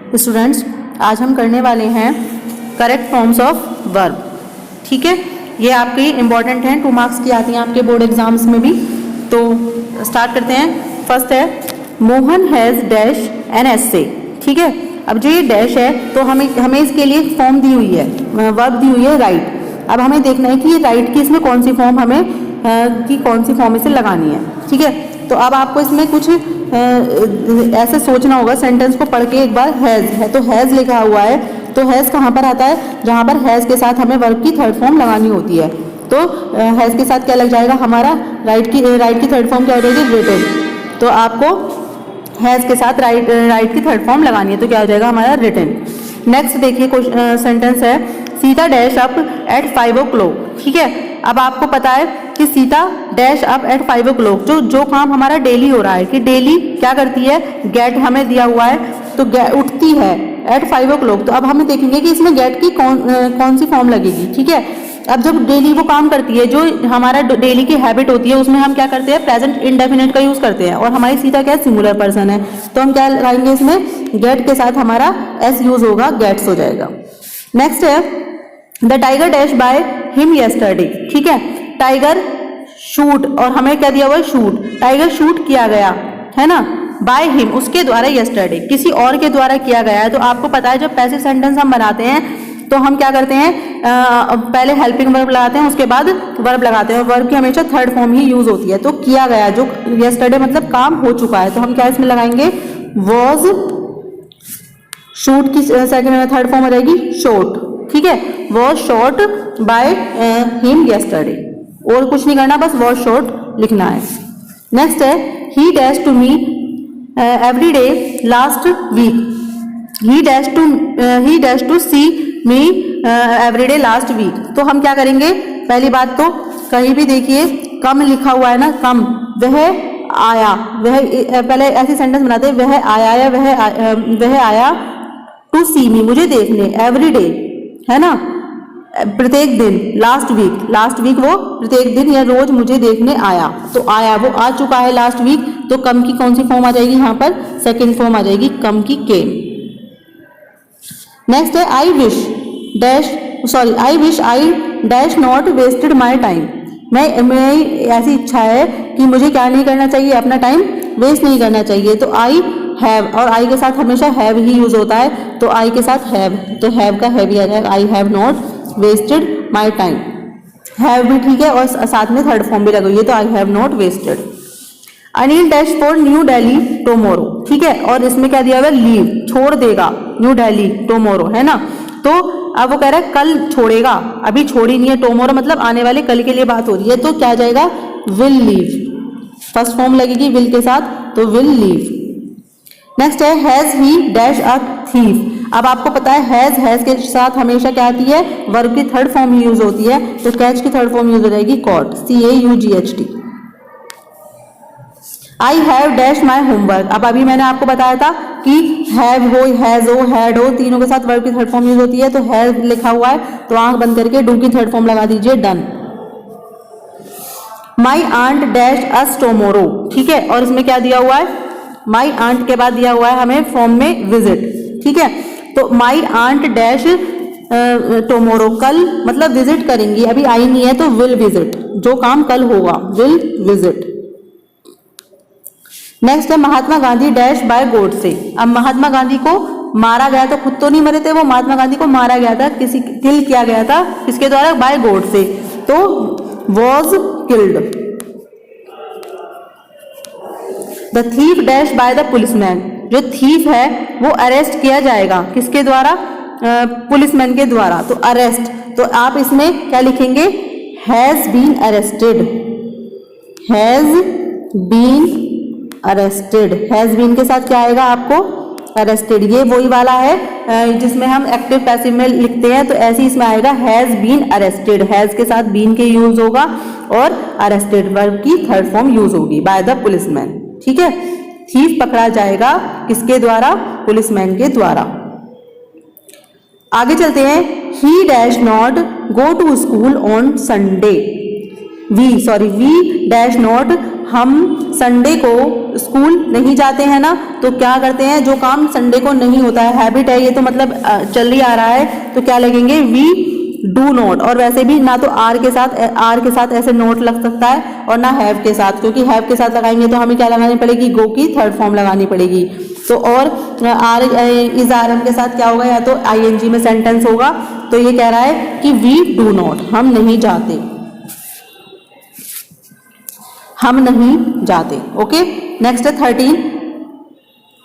Students, आज हम करने वाले हैं करेक्ट फॉर्म्स ऑफ वर्ब। ठीक है, ये आपकी इंपॉर्टेंट हैं, 2 मार्क्स की आती हैं आपके बोर्ड एग्जाम्स में भी। तो स्टार्ट करते हैं। फर्स्ट है Mohan has dash an essay. ठीक है, अब जो ये डैश है तो हमें इसके लिए फॉर्म दी हुई है, वर्ब दी हुई है राइट। अब हमें देखना है कि ये राइट की इसमें कौन सी फॉर्म हमें कौन सी फॉर्म इसे लगानी है। ठीक है, तो अब आपको इसमें कुछ ऐसे सोचना होगा, सेंटेंस को पढ़ के एक बार हैज़ है तो हैज़ लिखा हुआ है, तो हैज़ कहाँ पर आता है, जहाँ पर हैज़ के साथ हमें वर्ब की थर्ड फॉर्म लगानी होती है। तो हैज़ के साथ क्या लग जाएगा हमारा, राइट की थर्ड फॉर्म क्या हो जाएगी, रिटन। तो आपको हैज़ के साथ राइट की थर्ड फॉर्म लगानी है, तो क्या हो जाएगा हमारा रिटन। नेक्स्ट देखिए सेंटेंस है Sita dash up at 5 o'clock। ठीक है, अब आपको पता है कि Sita dash up at 5 o'clock, जो काम हमारा डेली हो रहा है कि डेली क्या करती है, गेट हमें दिया हुआ है तो उठती है एट 5 o'clock। तो अब हमें देखेंगे कि इसमें गेट की कौन सी फॉर्म लगेगी। ठीक है, अब जब डेली वो काम करती है, जो हमारा डेली की हैबिट होती है, उसमें हम क्या करते हैं, प्रेजेंट इंडेफिनिट का यूज करते हैं, और हमारी सीता क्या सिंगुलर पर्सन है, तो हम क्या लगाएंगे इसमें, गेट के साथ हमारा एस यूज होगा, गेट्स हो जाएगा। नेक्स्ट है the tiger dash by him yesterday. ठीक है, टाइगर शूट, और हमें क्या दिया हुआ है, शूट, टाइगर शूट किया गया है ना, बाय हिम उसके द्वारा, यस्टरडे किसी और के द्वारा किया गया है। तो आपको पता है जब पैसिव सेंटेंस हम बनाते हैं तो हम क्या करते हैं, पहले हेल्पिंग वर्ब लगाते हैं, उसके बाद वर्ब लगाते हैं, और वर्ब की हमेशा थर्ड फॉर्म ही यूज होती है। तो किया गया, जो यस्टरडे मतलब काम हो चुका है, तो हम क्या इसमें लगाएंगे, वॉज। शूट की सेकंड थर्ड फॉर्म हो जाएगी शॉट। ठीक है, was shot by him yesterday, और कुछ नहीं करना, बस वॉज शॉट लिखना है। नेक्स्ट है he dash to me every day last week. He dash to see me every day last week. तो हम क्या करेंगे, पहली बात तो कहीं भी देखिए कम लिखा हुआ है ना, कम, वह आया, वह पहले ऐसी सेंटेंस बनाते हैं, वह आया या वह आया टू सी मी मुझे देखने, एवरी डे है ना, प्रत्येक दिन, लास्ट वीक वो प्रत्येक दिन या रोज मुझे देखने आया, तो आया वो आ चुका है लास्ट वीक, तो कम की कौन सी फॉर्म आ जाएगी यहाँ पर, सेकंड फॉर्म आ जाएगी कम की, केम। नेक्स्ट है I wish I dash not wasted my time. मैं ऐसी इच्छा है कि मुझे क्या नहीं करना चाहिए, अपना टाइम वेस्ट नहीं करना चाहिए। तो आई हैव, और आई के साथ हमेशा हैव ही यूज होता है, तो आई के साथ हैव, तो हैव का हैव ही आ जाएगा, I have not wasted my time. Have भी ठीक है, और साथ में थर्ड फॉर्म भी लगी हुई है, तो I have not wasted. Anil dash for New Delhi tomorrow. ठीक है, और इसमें क्या दिया हुआ है, लीव, छोड़ देगा, न्यू दिल्ली टुमारो है ना। तो अब वो कह रहा है कल छोड़ेगा, अभी छोड़ी नहीं है, टुमारो मतलब आने वाले कल के लिए बात हो रही है, तो क्या जाएगा, विल लीव, फर्स्ट फॉर्म लगेगी विल के साथ, तो विल लीव। नेक्स्ट है has he dash a thief. अब आपको पता है हैज के साथ हमेशा क्या आती है, वर्ब की थर्ड फॉर्म ही यूज होती है, तो कैच की थर्ड फॉर्म यूज हो जाएगी caught, CAUGHT। I have dash my homework. अब अभी मैंने आपको बताया था कि हैव हो, हैज हो, हैड हो, तीनों के साथ वर्ब की थर्ड फॉर्म यूज होती है, तो हैव लिखा हुआ है तो आंख बंद करके डू की थर्ड फॉर्म लगा दीजिए, done. My aunt dash us tomorrow. ठीक है, और इसमें क्या दिया हुआ है, माई आंट के बाद दिया हुआ है हमें फॉर्म में विजिट। ठीक है, तो माई आंट डैश टुमारो, कल मतलब विजिट करेंगी, अभी आई नहीं है तो विल विजिट, जो काम कल होगा विल विजिट। नेक्स्ट है महात्मा गांधी डैश बाय गोडसे। अब महात्मा गांधी को मारा गया, तो खुद तो नहीं मरे थे वो, महात्मा गांधी को मारा गया था, किल किया गया था किसके द्वारा, बाय गोडसे, तो was killed. The thief dash by the policeman. जो थीफ है वो अरेस्ट किया जाएगा किसके द्वारा, पुलिसमैन के द्वारा, तो अरेस्ट, तो आप इसमें क्या लिखेंगे, has been arrested, has been arrested, has been के साथ क्या आएगा आपको, अरेस्टेड। ये वही वाला है जिसमें हम एक्टिव पैसिव में लिखते हैं, तो ऐसे ही इसमें आएगा हैज बीन अरेस्टेड, हैज के साथ बीन के यूज होगा, और अरेस्टेड वर्ब की थर्ड फॉर्म यूज होगी, बाय द पुलिसमैन। ठीक है, थीफ पकड़ा जाएगा किसके द्वारा, पुलिसमैन के द्वारा। आगे चलते हैं he dash not go to school on Sunday. We dash not, हम संडे को स्कूल नहीं जाते हैं ना, तो क्या करते हैं, जो काम संडे को नहीं होता है, हैबिट है ये तो मतलब चल ही आ रहा है, तो क्या लगेंगे, वी डू नॉट। और वैसे भी ना तो आर के साथ ऐसे नोट लग सकता है और ना हैव के साथ, क्योंकि हैव के साथ लगाएंगे तो हमें क्या लगानी पड़ेगी, गो की थर्ड फॉर्म लगानी पड़ेगी। तो और आर इज आर एम के साथ क्या होगा, या तो आईएनजी में सेंटेंस होगा। तो ये कह रहा है कि वी डू नॉट, हम नहीं जाते, हम नहीं जाते। ओके, नेक्स्ट है 13,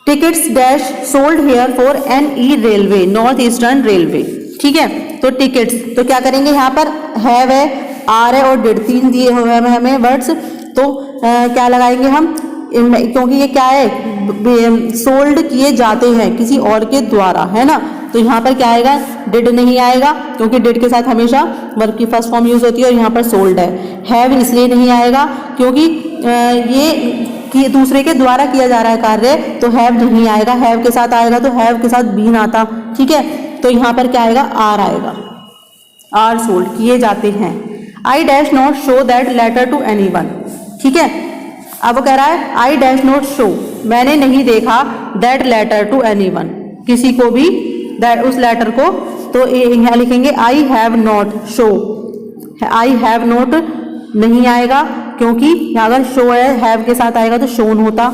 tickets dash sold here for NE railway, north eastern railway. ठीक है, तो टिकट्स, तो क्या करेंगे, यहाँ पर हैव है, आर है और डिड, 3 दिए हुए हैं हमें वर्ड्स, तो क्या लगाएंगे हम, क्योंकि ये क्या है, सोल्ड किए जाते हैं किसी और के द्वारा, है ना, तो यहाँ पर क्या आएगा, डिड नहीं आएगा, क्योंकि डिड के साथ हमेशा वर्ब की फर्स्ट फॉर्म यूज होती है और यहाँ पर सोल्ड है। हैव इसलिए नहीं आएगा क्योंकि ये दूसरे के द्वारा किया जा रहा है कार्य, तो हैव नहीं आएगा, हैव के साथ आएगा तो हैव के साथ बीन आता। ठीक है, तो यहाँ पर क्या आएगा, आर आएगा, आर सोल्ड किए जाते हैं। I dash not show that letter to anyone. ठीक है, अब वो कह रहा है आई डैश नॉट शो, मैंने नहीं देखा दैट लेटर टू एनीवन, किसी को भी दैट उस लेटर को, तो यहाँ लिखेंगे आई have not show, I have not नहीं आएगा क्योंकि अगर शो है हैव के साथ आएगा तो शोन होता,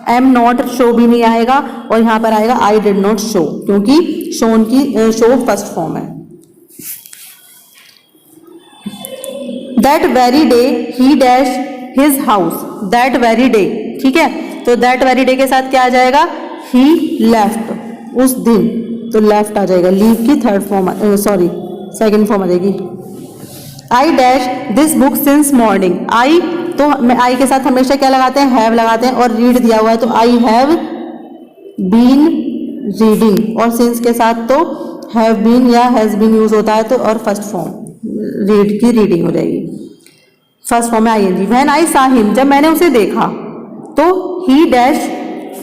एम नॉट शो भी नहीं आएगा, और यहाँ पर आएगा आई डिड नॉट शो, क्योंकि शोन की शो फर्स्ट फॉर्म है। That very day he dash his house, that very day. ठीक है, तो दैट वेरी डे के साथ क्या आ जाएगा, ही लेफ्ट, उस दिन, तो लेफ्ट आ जाएगा, लीव की third form, sorry second form आ जाएगी। I dash this book since morning, I, तो आई के साथ हमेशा क्या लगाते हैं, हैव लगाते हैं, और रीड दिया हुआ है तो आई हैव बीन रीडिंग, और सिंस के साथ तो हैव बीन या हैज बीन यूज होता है, तो और फर्स्ट फॉर्म रीड की रीडिंग हो जाएगी, फर्स्ट फॉर्म में ING. When I saw him, जब मैंने उसे देखा, तो ही डैश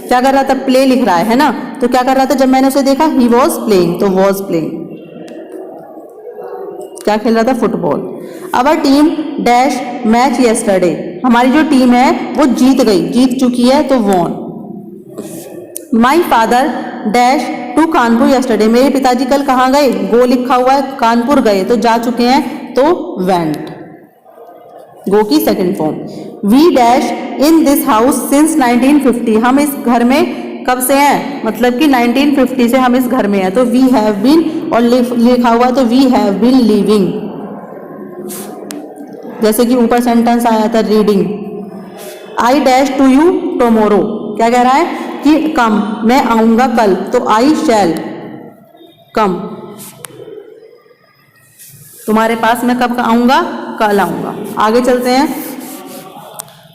क्या कर रहा था, प्ले लिख रहा है ना, तो क्या कर रहा था, जब मैंने उसे देखा, ही वॉज प्लेइंग, तो वॉज प्लेइंग, क्या खेल रहा था, football. Our team dash match yesterday, हमारी जो टीम है वो जीत गई, जीत चुकी है, तो won. My father dash to Kanpur yesterday, मेरे पिताजी कल कहाँ गए, गो लिखा हुआ है, कानपुर गए, तो जा चुके हैं, तो वेंट, गो की second form. We dash in this house since 1950, हम इस घर में कब से हैं, मतलब कि 1950 से हम इस घर में हैं, तो वी हैव बीन, और लिखा हुआ तो वी हैव बीन लिविंग, जैसे कि ऊपर सेंटेंस आया था reading. I dash to you tomorrow, क्या कह रहा है कि कम, मैं आऊंगा कल, तो आई शैल कम, तुम्हारे पास मैं कब आऊंगा, कल आऊंगा। आगे चलते हैं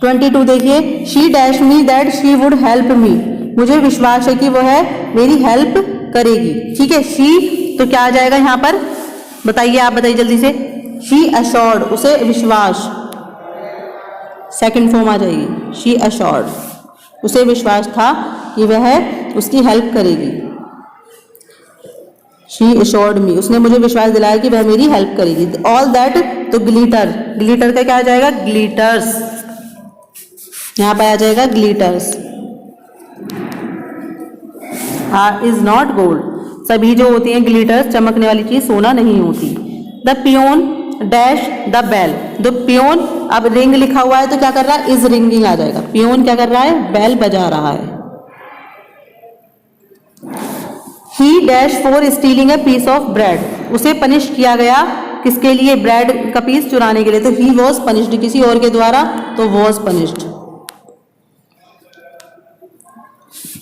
22 देखिए, she dash me that she would help me, मुझे विश्वास है कि वो है मेरी हेल्प करेगी। ठीक है, शी तो क्या आ जाएगा यहाँ पर, बताइए, आप बताइए जल्दी से, शी अश्योर्ड, उसे विश्वास, सेकंड फॉर्म आ जाएगी, शी अश्योर्ड, उसे विश्वास था कि वह उसकी हेल्प करेगी। शी अश्योर्ड मी, उसने मुझे विश्वास दिलाया कि वह मेरी हेल्प करेगी। ऑल दैट, तो ग्लिटर, ग्लिटर का क्या आ जाएगा, ग्लिटर्स, यहाँ पर आ जाएगा ग्लिटर्स। इज नॉट गोल्ड, सभी जो होती हैं ग्लिटर्स, चमकने वाली चीज सोना नहीं होती। The peon dash the bell, the peon, अब रिंग लिखा हुआ है तो क्या कर रहा है, इज रिंगिंग आ जाएगा, पियोन क्या कर रहा है, बेल बजा रहा है। He dash for stealing a piece of bread, उसे पनिश किया गया किसके लिए, ब्रेड का पीस चुराने के लिए, तो ही वॉज पनिश्ड, किसी और के द्वारा, तो was punished.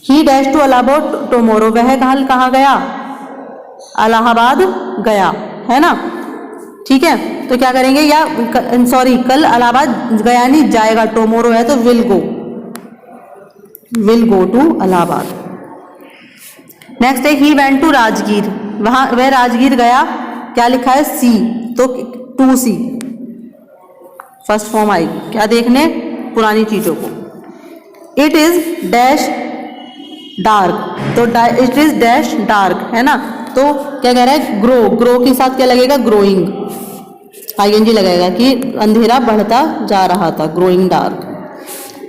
He dash to Allahabad tomorrow, वह कहाँ गया, इलाहाबाद गया, है ना। ठीक है, तो क्या करेंगे, या सॉरी कल इलाहाबाद गया नहीं, जाएगा, टुमारो है तो will go to Allahabad. Next है ही वेंट टू राजगीर, वहां वह राजगीर गया, क्या लिखा है, सी, तो to C, first form I, क्या देखने, पुरानी चीजों को। इट इज डैश डार्क, तो इट इज डैश डार्क, है ना, तो क्या कह रहा है, ग्रो, ग्रो के साथ क्या लगेगा, ग्रोइंग, ING लगेगा कि अंधेरा बढ़ता जा रहा था, growing dark.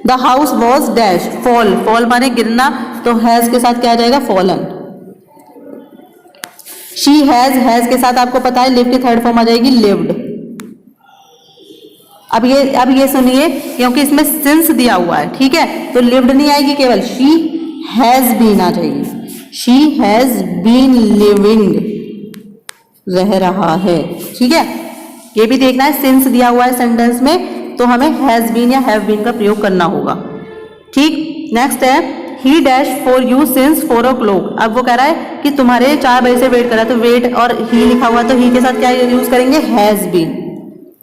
The house was dash fall, fall माने गिरना, तो हैज के साथ क्या आ जाएगा, फॉलन। शी हैज के साथ आपको पता है लिव की थर्ड फॉर्म आ जाएगी लिव्ड। अब ये सुनिए, क्योंकि इसमें सिंस दिया हुआ है, ठीक है, तो लिव्ड नहीं आएगी, केवल शी हैज बीन आ जाएगी। शी हैज बीन लिविंग, रह रहा है, ठीक है। ये भी देखना है, सिंस दिया हुआ है सेंटेंस में तो हमें हैज बीन या हैव बीन का प्रयोग करना होगा, ठीक। नेक्स्ट है he dash for you since 4 o'clock। अब वो कह रहा है कि तुम्हारे 4 बजे से वेट कर रहा है, तो वेट और ही लिखा हुआ है तो ही के साथ क्या यूज करेंगे, हैज बीन,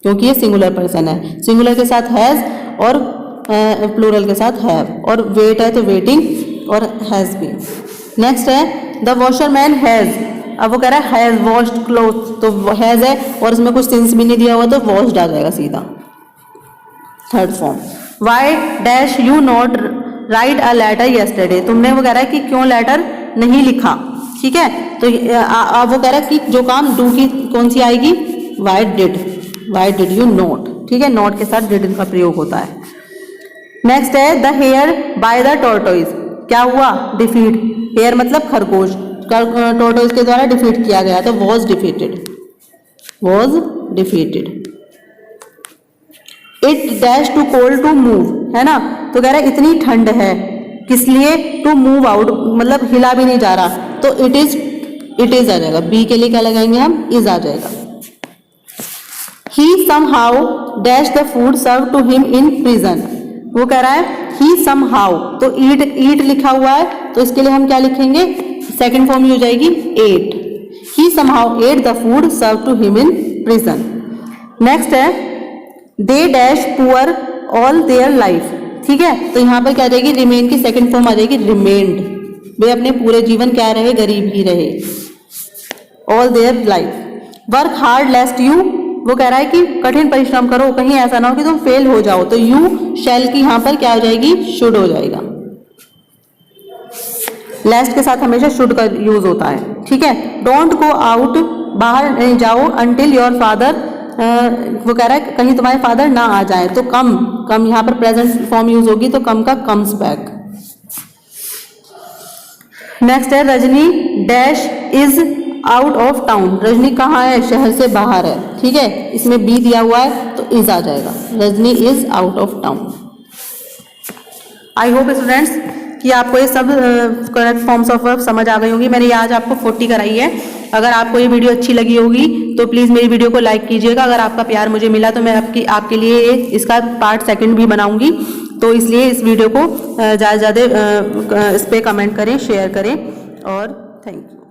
क्योंकि ये सिंगुलर पर्सन है। सिंगुलर के साथ हैज और प्लूरल के साथ हैव, और वेट है तो वेटिंग और हैज बीन। नेक्स्ट है द वॉशरमैन हैज। अब वो कह रहा है हैज वॉश्ड क्लोथ, तो हैज है और इसमें कुछ सिंस भी नहीं दिया हुआ तो वॉश्ड आ जाएगा सीधा, third form. Why dash you not write a letter yesterday. तुमने वो कह रहा है कि क्यों लेटर नहीं लिखा, ठीक है। तो अब वो कह रहा है कि जो काम डू की कौन सी आएगी, वाई डिड यू नोट, ठीक है, नोट के साथ डिड का प्रयोग होता है। नेक्स्ट है the hare by the tortoise. क्या हुआ, डिफीट, हेयर मतलब खरगोश, टॉर्टोइज के द्वारा डिफीट किया गया, तो was defeated. It dash too cold to move, है ना, तो कह रहा है इतनी ठंड है, किस लिए, टू मूव आउट, मतलब हिला भी नहीं जा रहा, तो इट इज आ जाएगा। बी के लिए क्या लगाएंगे हम, इज आ जाएगा। He somehow dash the food serve to him in prison. वो कह रहा है ही somehow, तो ईट लिखा हुआ है तो इसके लिए हम क्या लिखेंगे, सेकंड फॉर्म हो जाएगी ate. He somehow ate the food served to him in prison। Next है they dash poor all their life, ठीक है, तो यहाँ पर क्या आ जाएगी, रिमेन की सेकंड फॉर्म आ जाएगी रिमेन्ड। वे अपने पूरे जीवन क्या रहे, गरीब ही रहे, all their life. Work hard लेस्ट you, वो कह रहा है कि कठिन परिश्रम करो, कहीं ऐसा ना हो कि तुम फेल हो जाओ, तो यू शैल की यहाँ पर क्या हो जाएगी, शुड हो जाएगा। लेस्ट के साथ हमेशा शुड का यूज होता है, ठीक है। डोंट गो आउट, बाहर नहीं जाओ, अंटिल योर फादर, वो कह रहा है कहीं तुम्हारे फादर ना आ जाए, तो कम यहाँ पर प्रेजेंट फॉर्म यूज होगी, तो कम का कम्स बैक। नेक्स्ट है Rajni dash is out of town. Rajni कहाँ है, शहर से बाहर है, ठीक है, इसमें बी दिया हुआ है तो इज आ जाएगा, Rajni is out of town. I hope students कि आपको ये सब करेक्ट फॉर्म्स ऑफ वर्ब समझ आ गई होंगी। मैंने ये आज आपको 40 कराई है। अगर आपको ये वीडियो अच्छी लगी होगी तो प्लीज़ मेरी वीडियो को लाइक कीजिएगा। अगर आपका प्यार मुझे मिला तो मैं आपके लिए इसका पार्ट 2 भी बनाऊंगी, तो इसलिए इस वीडियो को ज़्यादा से ज़्यादा इस पर कमेंट करें, शेयर करें, और थैंक यू।